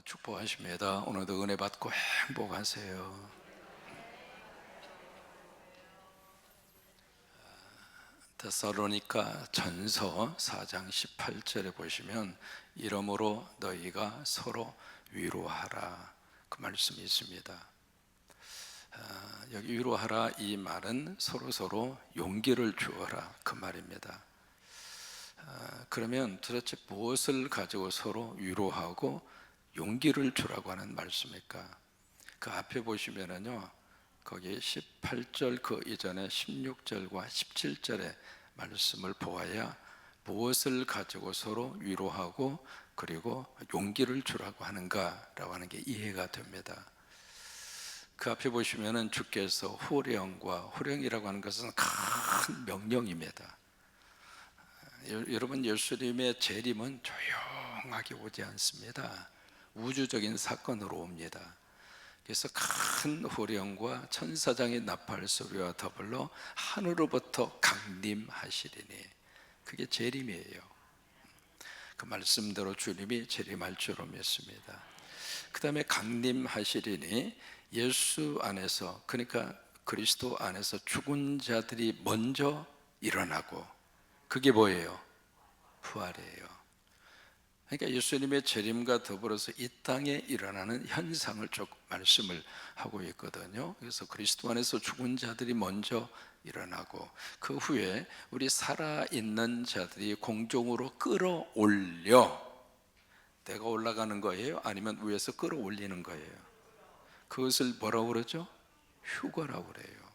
축복하십니다. 오늘도 은혜 받고 행복하세요. 데살로니가 전서 4장 18절에 보시면 이러므로 너희가 서로 위로하라, 그 말씀이 있습니다. 여기 위로하라, 이 말은 서로 용기를 주어라, 그 말입니다. 그러면 도대체 무엇을 가지고 서로 위로하고 용기를 주라고 하는 말씀일까? 그 앞에 보시면은요, 거기 18절 그 이전에 16절과 17절의 말씀을 보아야 무엇을 가지고 서로 위로하고 그리고 용기를 주라고 하는가라고 하는 게 이해가 됩니다. 그 앞에 보시면은 주께서 호령이라고 하는 것은 큰 명령입니다. 여러분, 예수님의 재림은 조용하게 오지 않습니다. 우주적인 사건으로 옵니다. 그래서 큰 호령과 천사장의 나팔 소리와 더불어 하늘로부터 강림하시리니, 그게 재림이에요. 그 말씀대로 주님이 재림할 줄로 믿습니다. 그 다음에 강림하시리니, 예수 안에서, 그러니까 그리스도 안에서 죽은 자들이 먼저 일어나고, 그게 뭐예요? 부활이에요. 그러니까 예수님의 재림과 더불어서 이 땅에 일어나는 현상을 쭉 말씀을 하고 있거든요. 그래서 그리스도 안에서 죽은 자들이 먼저 일어나고, 그 후에 우리 살아있는 자들이 공중으로 끌어올려, 내가 올라가는 거예요? 아니면 위에서 끌어올리는 거예요? 그것을 뭐라고 그러죠? 휴거라고 그래요.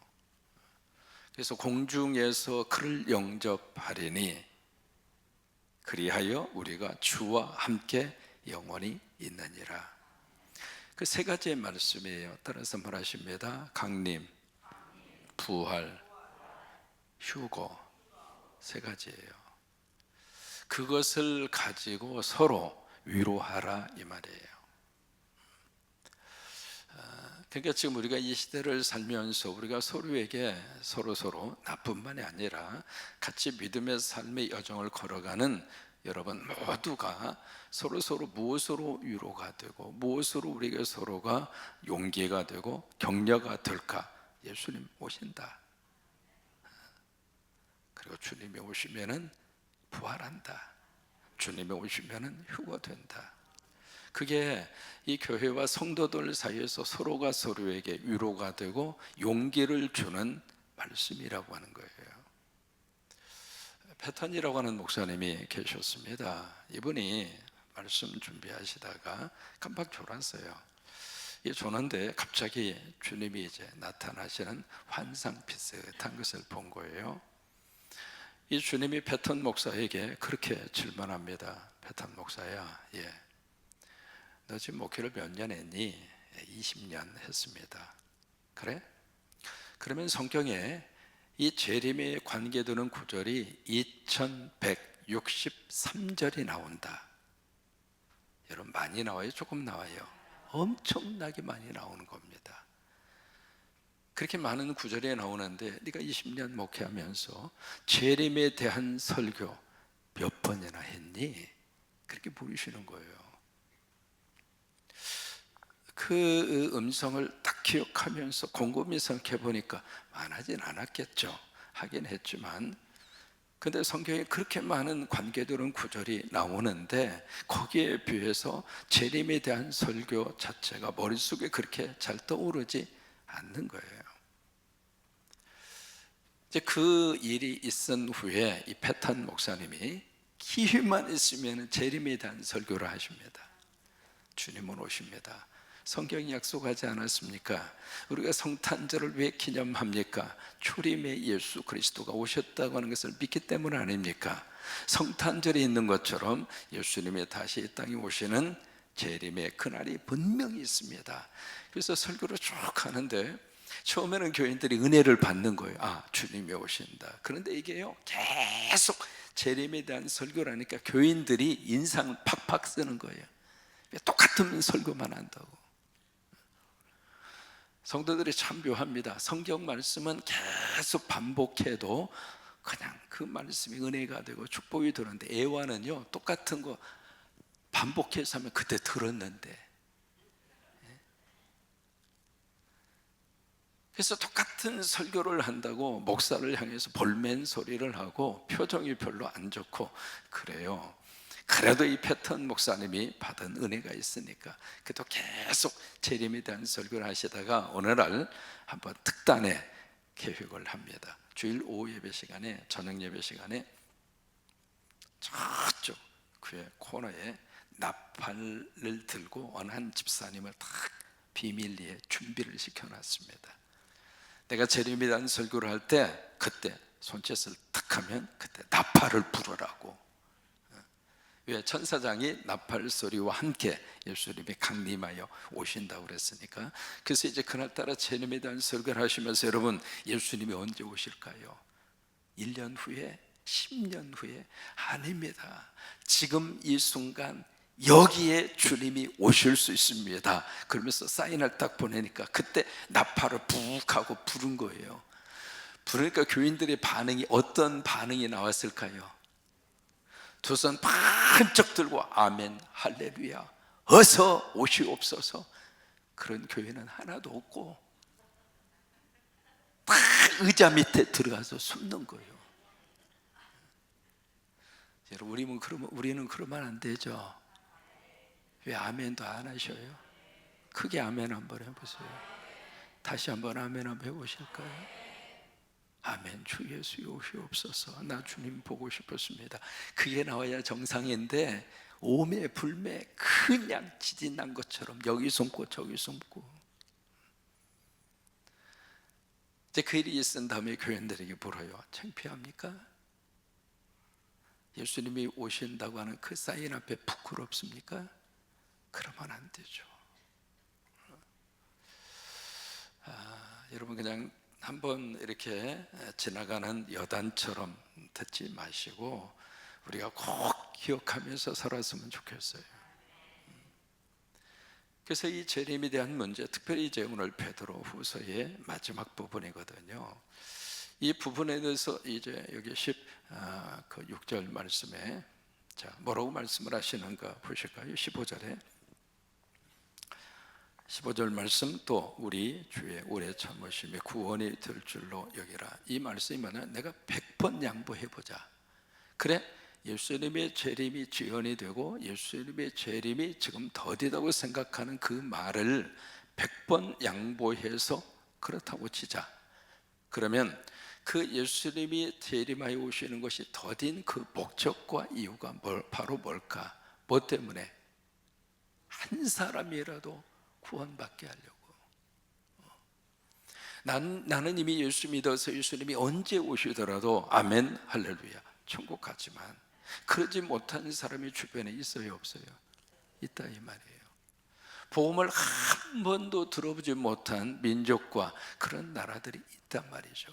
그래서 공중에서 그를 영접하리니, 그리하여 우리가 주와 함께 영원히 있느니라. 그 세 가지의 말씀이에요. 따라서 말하십니다. 강림, 부활, 휴거, 세 가지예요. 그것을 가지고 서로 위로하라, 이 말이에요. 그러니까 지금 우리가 이 시대를 살면서 우리가 서로에게 서로 나뿐만이 아니라 같이 믿음의 삶의 여정을 걸어가는 여러분 모두가 서로 무엇으로 위로가 되고 무엇으로 우리가 서로가 용기가 되고 격려가 될까? 예수님 오신다. 그리고 주님이 오시면은 부활한다. 주님이 오시면은 휴거된다. 그게 이 교회와 성도들 사이에서 서로가 서로에게 위로가 되고 용기를 주는 말씀이라고 하는 거예요. 패턴이라고 하는 목사님이 계셨습니다. 이분이 말씀 준비하시다가 깜빡 졸았어요. 이 조는데 갑자기 주님이 이제 나타나시는 환상 비슷한 것을 본 거예요. 이 주님이 패턴 목사에게 그렇게 질문합니다. 패턴 목사야, 너 지금 목회를 몇 년 했니? 20년 했습니다. 그래? 그러면 성경에 이 재림에 관계되는 구절이 2163절이 나온다. 여러분, 많이 나와요? 조금 나와요? 엄청나게 많이 나오는 겁니다. 그렇게 많은 구절이 나오는데 네가 20년 목회하면서 재림에 대한 설교 몇 번이나 했니? 그렇게 물으시는 거예요. 그 음성을 딱 기억하면서 곰곰이 생각해 보니까 많아진 않았겠죠. 하긴 했지만, 근데 성경에 그렇게 많은 관계되는 구절이 나오는데 거기에 비해서 재림에 대한 설교 자체가 머릿속에 그렇게 잘 떠오르지 않는 거예요. 이제 그 일이 있은 후에 이 패턴 목사님이 기회만 있으면 재림에 대한 설교를 하십니다. 주님은 오십니다. 성경이 약속하지 않았습니까? 우리가 성탄절을 왜 기념합니까? 초림의 예수 그리스도가 오셨다고 하는 것을 믿기 때문 아닙니까? 성탄절이 있는 것처럼 예수님이 다시 이 땅에 오시는 재림의 그날이 분명히 있습니다. 그래서 설교를 쭉 하는데 처음에는 교인들이 은혜를 받는 거예요. 아, 주님이 오신다. 그런데 이게요, 계속 재림에 대한 설교를 하니까 교인들이 인상을 팍팍 쓰는 거예요. 똑같은 설교만 한다고. 성도들이 참 묘합니다. 성경 말씀은 계속 반복해도 그냥 그 말씀이 은혜가 되고 축복이 되는데, 애와는요 똑같은 거 반복해서 하면 그때 들었는데 그래서 똑같은 설교를 한다고 목사를 향해서 볼멘 소리를 하고 표정이 별로 안 좋고 그래요. 그래도 이 패턴 목사님이 받은 은혜가 있으니까 그래도 계속 재림에 대한 설교를 하시다가 어느 날 한번 특단의 계획을 합니다. 주일 오후 예배 시간에, 저녁 예배 시간에 저쪽 그의 코너에 나팔을 들고 어느 한 집사님을 딱 비밀리에 준비를 시켜놨습니다. 내가 재림에 대한 설교를 할 때 그때 손짓을 탁 하면 그때 나팔을 부르라고. 왜? 천사장이 나팔 소리와 함께 예수님이 강림하여 오신다고 그랬으니까. 그래서 이제 그날따라 재림에 대한 설교를 하시면서 여러분, 예수님이 언제 오실까요? 1년 후에? 10년 후에? 아닙니다. 지금 이 순간 여기에 주님이 오실 수 있습니다. 그러면서 사인을 딱 보내니까 그때 나팔을 푹 하고 부른 거예요. 부르니까 교인들의 반응이, 어떤 반응이 나왔을까요? 두 손 번쩍 들고 아멘 할렐루야 어서 오시옵소서. 그런 교회는 하나도 없고 다 의자 밑에 들어가서 숨는 거예요. 여러분, 우리는 그러면 안 되죠. 왜 아멘도 안 하셔요? 크게 아멘 한번 해보세요. 다시 한번 아멘 한번 해보실까요? 아멘. 주 예수 오시옵소서. 나 주님 보고 싶었습니다. 그게 나와야 정상인데 오매 불매 그냥 지진 난 것처럼 여기 숨고 저기 숨고. 이제 그 일이 있은 다음에 교인들에게 물어요. 창피합니까? 예수님이 오신다고 하는 그 사인 앞에 부끄럽습니까? 그러면 안 되죠. 여러분, 그냥 한번 이렇게 지나가는 여단처럼 듣지 마시고 우리가 꼭 기억하면서 살았으면 좋겠어요. 그래서 이 재림에 대한 문제, 특별히 이제 오늘 베드로 후서의 마지막 부분이거든요. 이 부분에 대해서 이제 여기 6절 말씀에 자, 뭐라고 말씀을 하시는가 보실까요? 15절 말씀, 또 우리 주의 오래 참으심에 구원이 될 줄로 여기라. 이 말씀이 뭐냐? 내가 100번 양보해보자. 그래, 예수님의 재림이 지연이 되고 예수님의 재림이 지금 더디다고 생각하는 그 말을 100번 양보해서 그렇다고 치자. 그러면 그 예수님이 재림하여 오시는 것이 더딘 그 목적과 이유가 바로 뭘까? 뭐 때문에? 한 사람이라도 구원받게 하려고. 나는 이미 예수 믿어서 예수님이 언제 오시더라도 아멘 할렐루야 천국 가지만 그러지 못한 사람이 주변에 있어요 없어요? 있다 이 말이에요. 복음을 한 번도 들어보지 못한 민족과 그런 나라들이 있단 말이죠.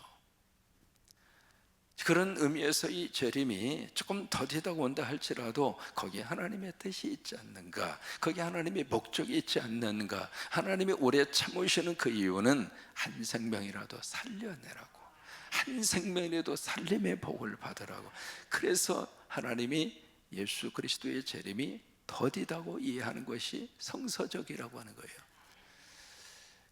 그런 의미에서 이 재림이 조금 더디다고 온다 할지라도 거기에 하나님의 뜻이 있지 않는가, 거기에 하나님의 목적이 있지 않는가. 하나님이 오래 참으시는 그 이유는 한 생명이라도 살려내라고, 한 생명이라도 살림의 복을 받으라고. 그래서 하나님이 예수 그리스도의 재림이 더디다고 이해하는 것이 성서적이라고 하는 거예요.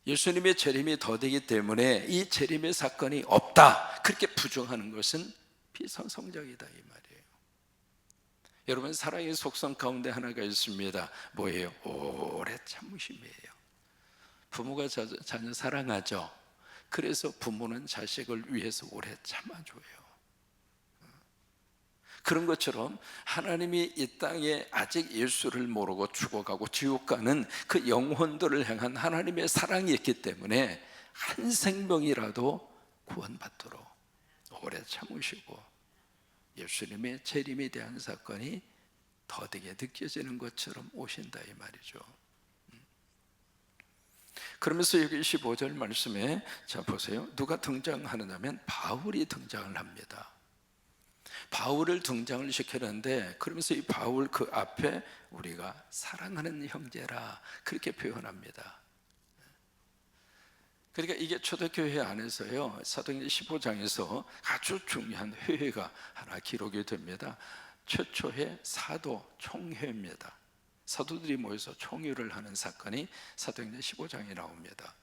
예수님의 재림이 더디기 때문에 이 재림의 사건이 없다, 그렇게 부정하는 것은 비성성적이다 이 말이에요. 여러분, 사랑의 속성 가운데 하나가 있습니다. 뭐예요? 오래 참으심이에요. 부모가 자녀 사랑하죠. 그래서 부모는 자식을 위해서 오래 참아줘요. 그런 것처럼 하나님이 이 땅에 아직 예수를 모르고 죽어가고 지옥 가는 그 영혼들을 향한 하나님의 사랑이 있기 때문에 한 생명이라도 구원받도록 오래 참으시고 예수님의 재림에 대한 사건이 더디게 느껴지는 것처럼 오신다 이 말이죠. 그러면서 여기 15절 말씀에 자 보세요. 누가 등장하느냐면 바울이 등장을 합니다. 바울을 등장을 시키는데, 그러면서 이 바울 그 앞에 우리가 사랑하는 형제라 그렇게 표현합니다. 그러니까 이게 초대교회 안에서요, 사도행전 15장에서 아주 중요한 회의가 하나 기록이 됩니다. 최초의 사도 총회입니다. 사도들이 모여서 총회를 하는 사건이 사도행전 15장에 나옵니다.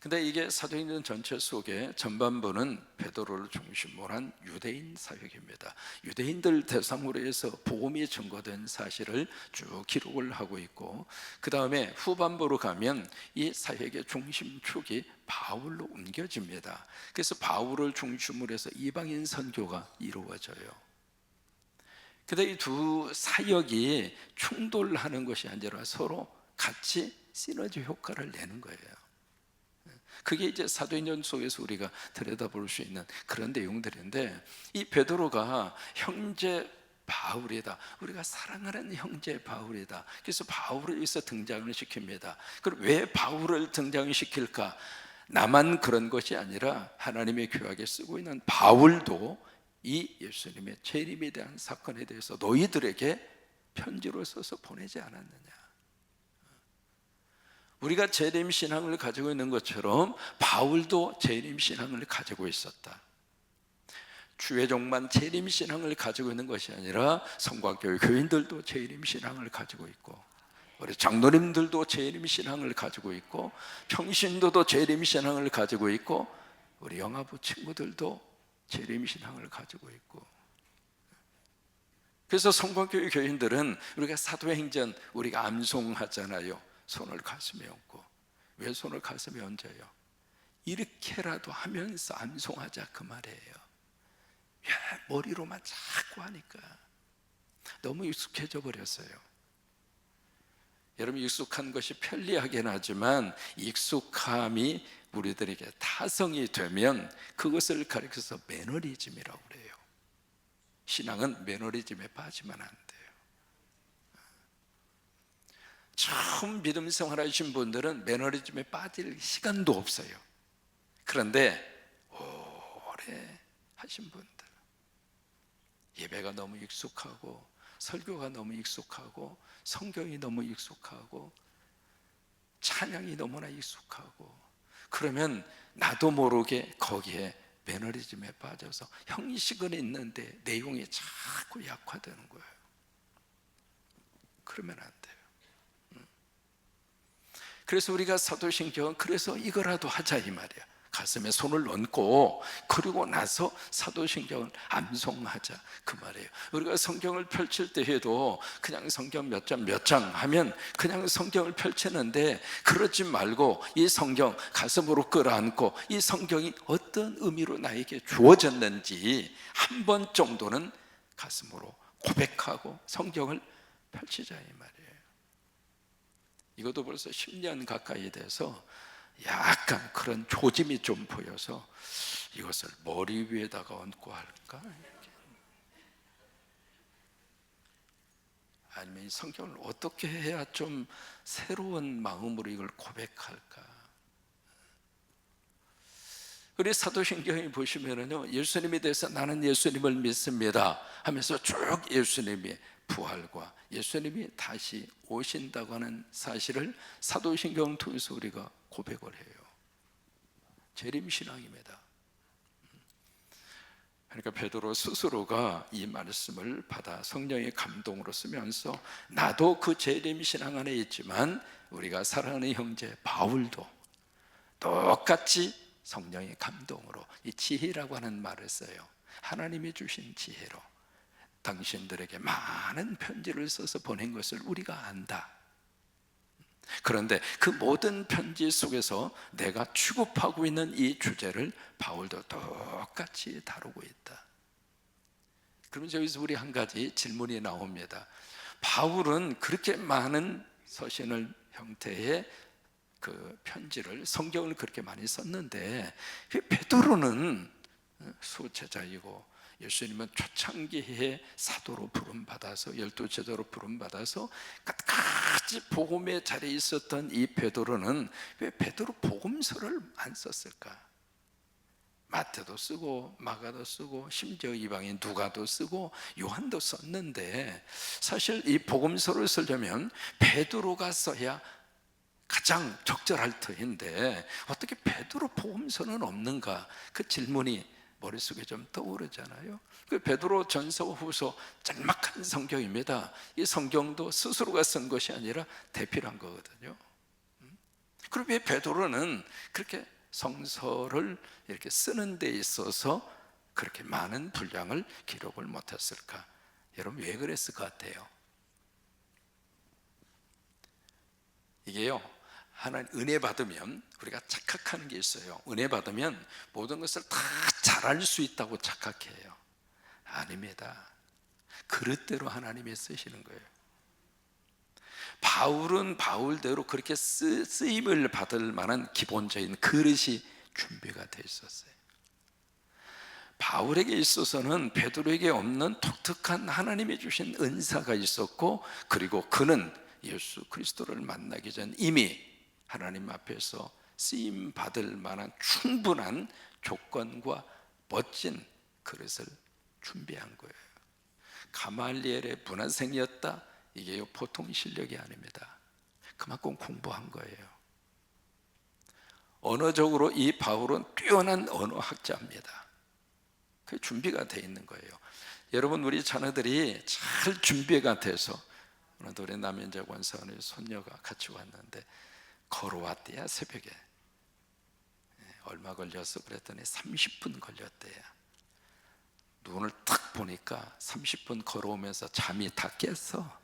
근데 이게 사도행전 전체 속에 전반부는 베드로를 중심으로 한 유대인 사역입니다. 유대인들 대상으로 해서 복음이 증거된 사실을 쭉 기록을 하고 있고, 그 다음에 후반부로 가면 이 사역의 중심축이 바울로 옮겨집니다. 그래서 바울을 중심으로 해서 이방인 선교가 이루어져요. 근데 이 두 사역이 충돌하는 것이 아니라 서로 같이 시너지 효과를 내는 거예요. 그게 이제 사도행전 속에서 우리가 들여다볼 수 있는 그런 내용들인데, 이 베드로가 형제 바울이다, 우리가 사랑하는 형제 바울이다. 그래서 바울을 여기서 등장을 시킵니다. 그럼 왜 바울을 등장시킬까? 나만 그런 것이 아니라 하나님의 교회에 쓰고 있는 바울도 이 예수님의 재림에 대한 사건에 대해서 너희들에게 편지로 써서 보내지 않았느냐. 우리가 재림신앙을 가지고 있는 것처럼 바울도 재림신앙을 가지고 있었다. 주의종만 재림신앙을 가지고 있는 것이 아니라 성곽교회 교인들도 재림신앙을 가지고 있고, 우리 장로님들도 재림신앙을 가지고 있고, 평신도도 재림신앙을 가지고 있고, 우리 영아부 친구들도 재림신앙을 가지고 있고. 그래서 성곽교회 교인들은 우리가 사도행전 우리가 암송하잖아요. 손을 가슴에 얹고. 왜 손을 가슴에 얹어요? 이렇게라도 하면서 암송하자 그 말이에요. 머리로만 자꾸 하니까 너무 익숙해져 버렸어요. 여러분, 익숙한 것이 편리하긴 하지만 익숙함이 우리들에게 타성이 되면 그것을 가리켜서 매너리즘이라고 그래요. 신앙은 매너리즘에 빠지면 안 돼요. 처음 믿음 생활하신 분들은 매너리즘에 빠질 시간도 없어요. 그런데 오래 하신 분들, 예배가 너무 익숙하고 설교가 너무 익숙하고 성경이 너무 익숙하고 찬양이 너무나 익숙하고, 그러면 나도 모르게 거기에 매너리즘에 빠져서 형식은 있는데 내용이 자꾸 약화되는 거예요. 그러면 안 돼요. 그래서 우리가 사도신경은 그래서 이거라도 하자 이 말이야. 가슴에 손을 얹고 그리고 나서 사도신경을 암송하자 그 말이에요. 우리가 성경을 펼칠 때에도 그냥 성경 몇 장 하면 그냥 성경을 펼치는데, 그러지 말고 이 성경 가슴으로 끌어안고 이 성경이 어떤 의미로 나에게 주어졌는지 한 번 정도는 가슴으로 고백하고 성경을 펼치자 이 말이에요. 이것도 벌써 10년 가까이 돼서 약간 그런 조짐이 좀 보여서 이것을 머리 위에다가 얹고 할까? 아니면 이 성경을 어떻게 해야 좀 새로운 마음으로 이걸 고백할까? 우리 사도신경에 보시면은요, 예수님에 대해서 나는 예수님을 믿습니다 하면서 쭉 예수님의 부활과 예수님이 다시 오신다고 하는 사실을 사도신경을 통해서 우리가 고백을 해요. 재림신앙입니다. 그러니까 베드로 스스로가 이 말씀을 받아 성령의 감동으로 쓰면서 나도 그 재림신앙 안에 있지만 우리가 사랑하는 형제 바울도 똑같이 성령의 감동으로, 이 지혜라고 하는 말을 써요. 하나님이 주신 지혜로 당신들에게 많은 편지를 써서 보낸 것을 우리가 안다. 그런데 그 모든 편지 속에서 내가 취급하고 있는 이 주제를 바울도 똑같이 다루고 있다. 그러면 여기서 우리 한 가지 질문이 나옵니다. 바울은 그렇게 많은 서신을 형태의 그 편지를, 성경을 그렇게 많이 썼는데 베드로는 수제자이고 예수님은 초창기에 사도로 부름받아서 12제자로 부름받아서 끝까지 복음의 자리에 있었던 이 베드로는 왜 베드로 복음서를 안 썼을까? 마태도 쓰고 마가도 쓰고 심지어 이방인 누가도 쓰고 요한도 썼는데, 사실 이 복음서를 쓰려면 베드로가 써야 가장 적절할 터인데 어떻게 베드로 복음서는 없는가? 그 질문이 머릿속에 좀 떠오르잖아요. 그 베드로 전서 후서 짤막한 성경입니다. 이 성경도 스스로가 쓴 것이 아니라 대필한 거거든요. 그럼 왜 베드로는 그렇게 성서를 이렇게 쓰는 데 있어서 그렇게 많은 분량을 기록을 못했을까? 여러분 왜 그랬을 것 같아요? 이게요, 하나님 은혜 받으면 우리가 착각하는 게 있어요. 은혜 받으면 모든 것을 다 잘할 수 있다고 착각해요. 아닙니다. 그릇대로 하나님이 쓰시는 거예요. 바울은 바울대로 그렇게 쓰임을 받을 만한 기본적인 그릇이 준비가 돼 있었어요. 바울에게 있어서는 베드로에게 없는 독특한 하나님이 주신 은사가 있었고, 그리고 그는 예수 그리스도를 만나기 전 이미 하나님 앞에서 쓰임 받을 만한 충분한 조건과 멋진 그릇을 준비한 거예요. 가말리엘의 문화생이었다. 이게 보통 실력이 아닙니다. 그만큼 공부한 거예요. 언어적으로 이 바울은 뛰어난 언어학자입니다. 그 준비가 돼 있는 거예요. 여러분, 우리 자녀들이 잘 준비가 돼서, 오늘도 우리 남현자 권사원의 손녀가 같이 왔는데 걸어왔대요. 새벽에 얼마 걸렸어? 그랬더니 30분 걸렸대요. 눈을 딱 보니까 30분 걸어오면서 잠이 다 깼어.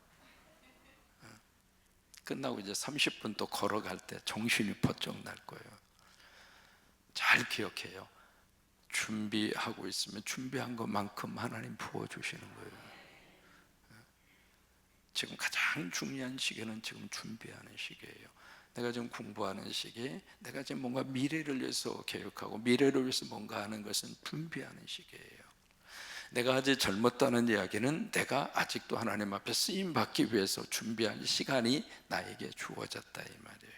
끝나고 이제 30분 또 걸어갈 때 정신이 번쩍 날 거예요. 잘 기억해요. 준비하고 있으면 준비한 것만큼 하나님 부어주시는 거예요. 지금 가장 중요한 시기는 지금 준비하는 시기예요. 내가 지금 공부하는 시기, 내가 지금 뭔가 미래를 위해서 계획하고 미래를 위해서 뭔가 하는 것은 준비하는 시기예요. 내가 아직 젊었다는 이야기는 내가 아직도 하나님 앞에 쓰임 받기 위해서 준비한 시간이 나에게 주어졌다 이 말이에요.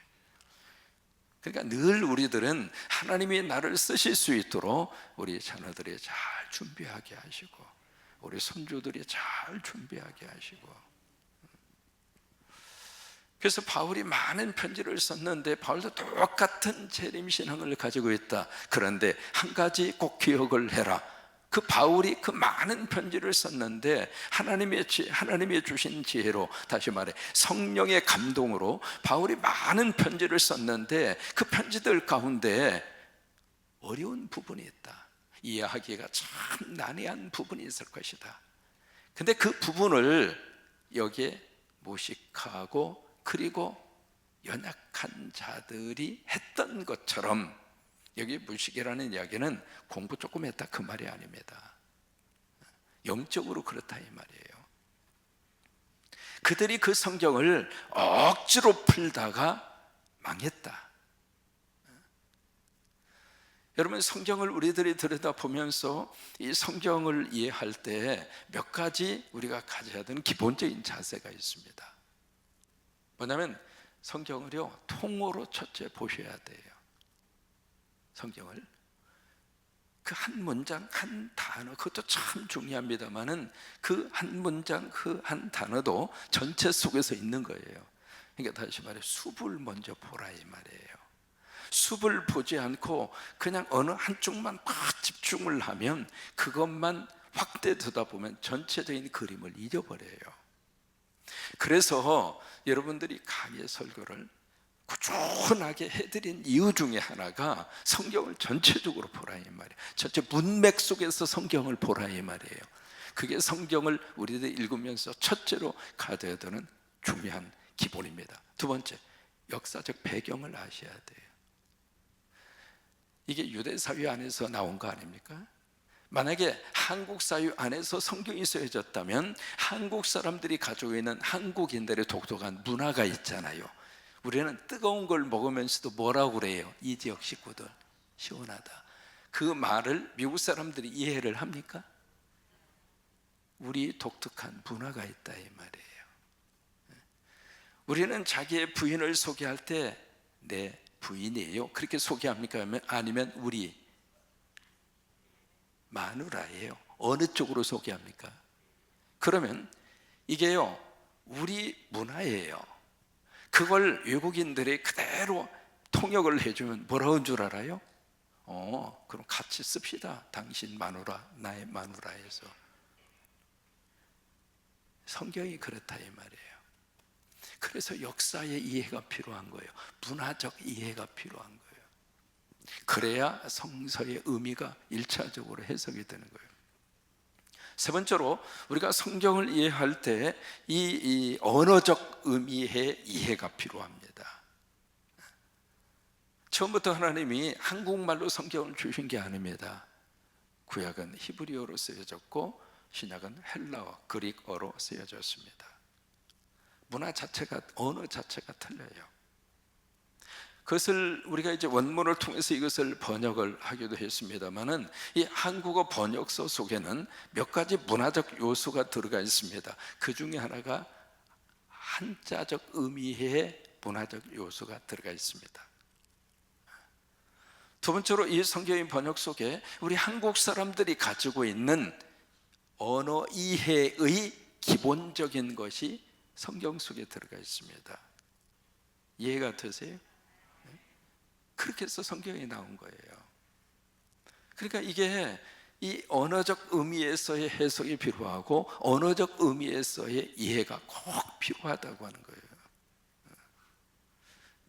그러니까 늘 우리들은 하나님이 나를 쓰실 수 있도록 우리 자녀들이 잘 준비하게 하시고, 우리 손주들이 잘 준비하게 하시고. 그래서 바울이 많은 편지를 썼는데 바울도 똑같은 재림신앙을 가지고 있다. 그런데 한 가지 꼭 기억을 해라. 그 바울이 그 많은 편지를 썼는데 하나님이 주신 지혜로, 다시 말해 성령의 감동으로 바울이 많은 편지를 썼는데 그 편지들 가운데 어려운 부분이 있다. 이해하기가 참 난해한 부분이 있을 것이다. 근데 그 부분을 여기에 모식하고, 그리고 연약한 자들이 했던 것처럼, 여기 무식이라는 이야기는 공부 조금 했다 그 말이 아닙니다. 영적으로 그렇다 이 말이에요. 그들이 그 성경을 억지로 풀다가 망했다. 여러분, 성경을 우리들이 들여다보면서 이 성경을 이해할 때 몇 가지 우리가 가져야 되는 기본적인 자세가 있습니다. 뭐냐면 성경을요, 통으로 첫째 보셔야 돼요. 성경을 그 한 문장 한 단어, 그것도 참 중요합니다만은 그 한 문장 그 한 단어도 전체 속에서 있는 거예요. 그러니까 다시 말해 숲을 먼저 보라 이 말이에요. 숲을 보지 않고 그냥 어느 한쪽만 팍 집중을 하면, 그것만 확대되다 보면 전체적인 그림을 잊어버려요. 그래서 여러분들이 강의 설교를 꾸준하게 해드린 이유 중에 하나가 성경을 전체적으로 보라 이 말이에요. 전체 문맥 속에서 성경을 보라 이 말이에요. 그게 성경을 우리들 읽으면서 첫째로 가져야 되는 중요한 기본입니다. 두 번째, 역사적 배경을 아셔야 돼요. 이게 유대 사회 안에서 나온 거 아닙니까? 만약에 한국 사회 안에서 성경이 쓰여졌다면 한국 사람들이 가지고 있는 한국인들의 독특한 문화가 있잖아요. 우리는 뜨거운 걸 먹으면서도 뭐라고 그래요? 이 지역 식구들 시원하다. 그 말을 미국 사람들이 이해를 합니까? 우리 독특한 문화가 있다 이 말이에요. 우리는 자기의 부인을 소개할 때 내 부인이에요 그렇게 소개합니까? 아니면 우리 마누라예요? 어느 쪽으로 소개합니까? 그러면 이게요, 우리 문화예요. 그걸 외국인들이 그대로 통역을 해주면 뭐라고 하는 줄 알아요? 그럼 같이 씁시다. 당신 마누라, 나의 마누라 해서. 성경이 그렇다 이 말이에요. 그래서 역사의 이해가 필요한 거예요. 문화적 이해가 필요한 거예요. 그래야 성서의 의미가 일차적으로 해석이 되는 거예요. 세 번째로 우리가 성경을 이해할 때 이 언어적 의미의 이해가 필요합니다. 처음부터 하나님이 한국말로 성경을 주신 게 아닙니다. 구약은 히브리어로 쓰여졌고 신약은 헬라어, 그릭어로 쓰여졌습니다. 문화 자체가, 언어 자체가 틀려요. 그것을 우리가 이제 원문을 통해서 이것을 번역을 하기도 했습니다만은 이 한국어 번역서 속에는 몇 가지 문화적 요소가 들어가 있습니다. 그 중에 하나가 한자적 의미의 문화적 요소가 들어가 있습니다. 두 번째로 이 성경의 번역 속에 우리 한국 사람들이 가지고 있는 언어 이해의 기본적인 것이 성경 속에 들어가 있습니다. 이해가 되세요? 그렇게 해서 성경이 나온 거예요. 그러니까 이게 이 언어적 의미에서의 해석이 필요하고 언어적 의미에서의 이해가 꼭 필요하다고 하는 거예요.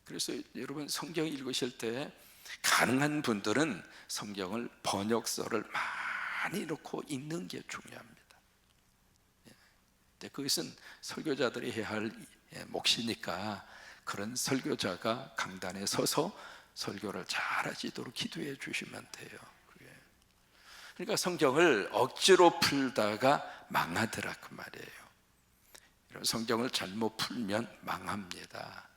그래서 여러분 성경 읽으실 때 가능한 분들은 성경을 번역서를 많이 놓고 읽는 게 중요합니다. 그것은 설교자들이 해야 할 몫이니까 그런 설교자가 강단에 서서 설교를 잘 하시도록 기도해 주시면 돼요. 그러니까 성경을 억지로 풀다가 망하더라 그 말이에요. 성경을 잘못 풀면 망합니다.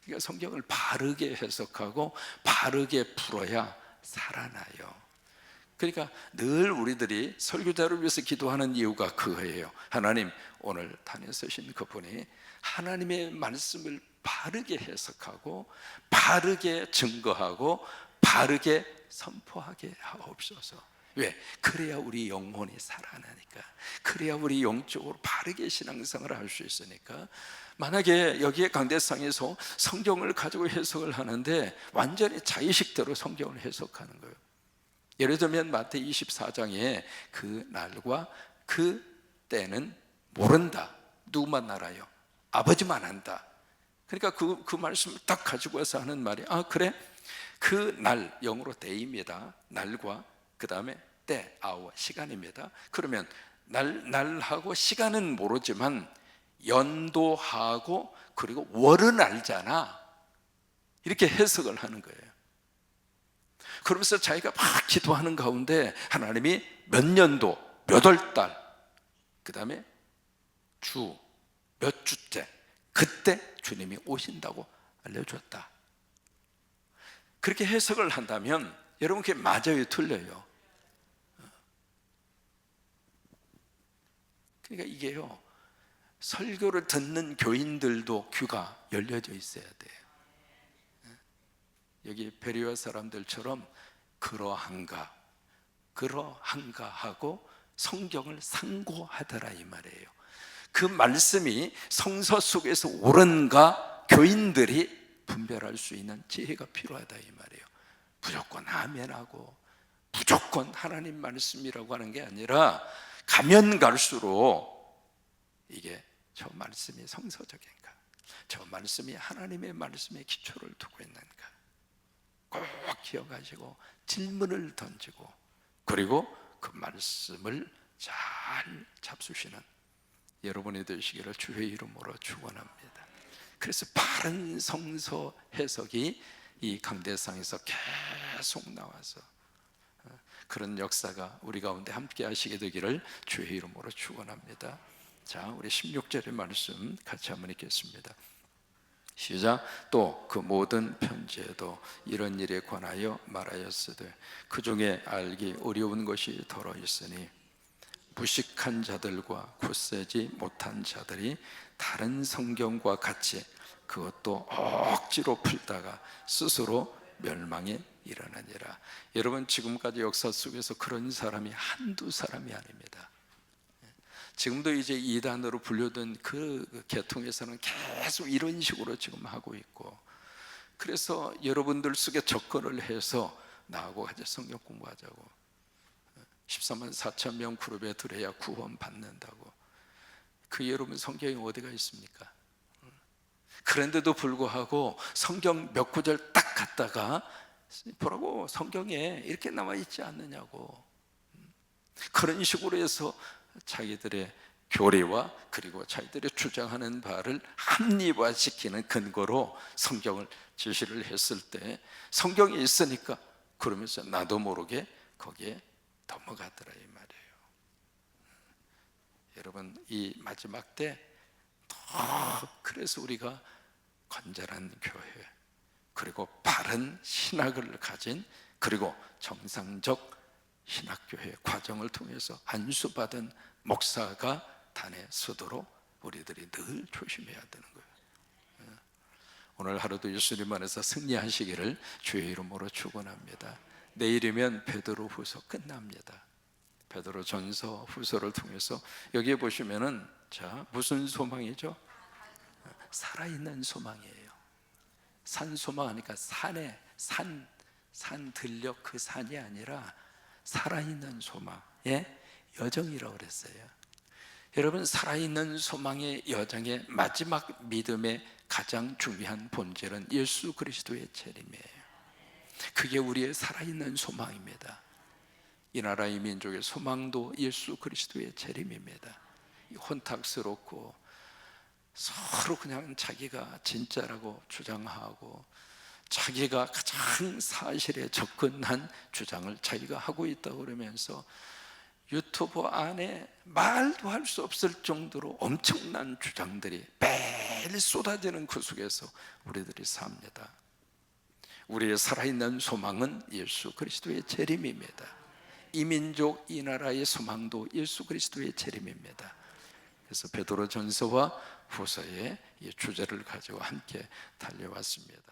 그러니까 성경을 바르게 해석하고 바르게 풀어야 살아나요. 그러니까 늘 우리들이 설교자를 위해서 기도하는 이유가 그거예요. 하나님, 오늘 단에 서신 그분이 하나님의 말씀을 바르게 해석하고 바르게 증거하고 바르게 선포하게 하옵소서. 왜? 그래야 우리 영혼이 살아나니까, 그래야 우리 영적으로 바르게 신앙생활을 할 수 있으니까. 만약에 여기에 강대상에서 성경을 가지고 해석을 하는데 완전히 자의식대로 성경을 해석하는 거예요. 예를 들면 마태이 24장에 그 날과 그 때는 모른다. 누구만 알아요? 아버지만 안다. 그러니까 그 말씀을 딱 가지고 와서 하는 말이, 아 그래? 그 날, 영어로 day입니다. 날과 그 다음에 때, hour, 시간입니다. 그러면 날하고 시간은 모르지만 연도하고 그리고 월은 알잖아. 이렇게 해석을 하는 거예요. 그러면서 자기가 막 기도하는 가운데 하나님이 몇 년도, 몇 월달, 그 다음에 주, 몇 주째, 그때 주님이 오신다고 알려줬다. 그렇게 해석을 한다면 여러분 그게 맞아요, 틀려요? 그러니까 이게요, 설교를 듣는 교인들도 귀가 열려져 있어야 돼요. 여기 베레아 사람들처럼 그러한가 하고 성경을 상고하더라 이 말이에요. 그 말씀이 성서 속에서 옳은가 교인들이 분별할 수 있는 지혜가 필요하다 이 말이에요. 무조건 아멘하고 무조건 하나님 말씀이라고 하는 게 아니라 가면 갈수록 이게 저 말씀이 성서적인가, 저 말씀이 하나님의 말씀에 기초를 두고 있는가 꼭 기억하시고 질문을 던지고 그리고 그 말씀을 잘 잡수시는 여러분이 되시기를 주의 이름으로 축원합니다. 그래서 바른 성서 해석이 이 강대상에서 계속 나와서 그런 역사가 우리 가운데 함께 하시게 되기를 주의 이름으로 축원합니다. 자, 우리 16절의 말씀 같이 한번 읽겠습니다. 시작. 또 그 모든 편지에도 이런 일에 관하여 말하였으되 그 중에 알기 어려운 것이 더러 있으니 무식한 자들과 굳세지 못한 자들이 다른 성경과 같이 그것도 억지로 풀다가 스스로 멸망에 이르느니라. 여러분 지금까지 역사 속에서 그런 사람이 한두 사람이 아닙니다. 지금도 이제 이단으로 분류된 그 계통에서는 계속 이런 식으로 지금 하고 있고, 그래서 여러분들 속에 접근을 해서 나하고 같이 성경 공부하자고, 14만 4천 명 그룹에 들어야 구원 받는다고. 그 여러분 성경이 어디가 있습니까? 그런데도 불구하고 성경 몇 구절 딱 갖다가 보라고, 성경에 이렇게 나와 있지 않느냐고. 그런 식으로 해서 자기들의 교리와 그리고 자기들이 주장하는 바를 합리화시키는 근거로 성경을 제시를 했을 때, 성경이 있으니까 그러면서 나도 모르게 거기에 넘어가더라 이 말이에요. 여러분, 이 마지막 때 그래서 우리가 건전한 교회, 그리고 바른 신학을 가진, 그리고 정상적 신학교회 과정을 통해서 안수받은 목사가 단에 서도록 우리들이 늘 조심해야 되는 거예요. 오늘 하루도 예수님 안에서 승리하시기를 주의 이름으로 축원합니다. 내일이면 베드로후서 끝납니다. 베드로전서 후서를 통해서 여기에 보시면은, 자, 무슨 소망이죠? 살아있는 소망이에요. 산 소망하니까 산에 산 들녘 그 산이 아니라 살아있는 소망의 여정이라고 그랬어요. 여러분, 살아있는 소망의 여정의 마지막 믿음의 가장 중요한 본질은 예수 그리스도의 재림이에요. 그게 우리의 살아있는 소망입니다. 이 나라 이 민족의 소망도 예수 그리스도의 재림입니다. 혼탁스럽고 서로 그냥 자기가 진짜라고 주장하고 자기가 가장 사실에 접근한 주장을 자기가 하고 있다고 그러면서 유튜브 안에 말도 할 수 없을 정도로 엄청난 주장들이 매일 쏟아지는 그 속에서 우리들이 삽니다. 우리의 살아있는 소망은 예수 그리스도의 재림입니다. 이 민족, 이 나라의 소망도 예수 그리스도의 재림입니다. 그래서 베드로전서와 후서의 이 주제를 가지고 함께 달려왔습니다.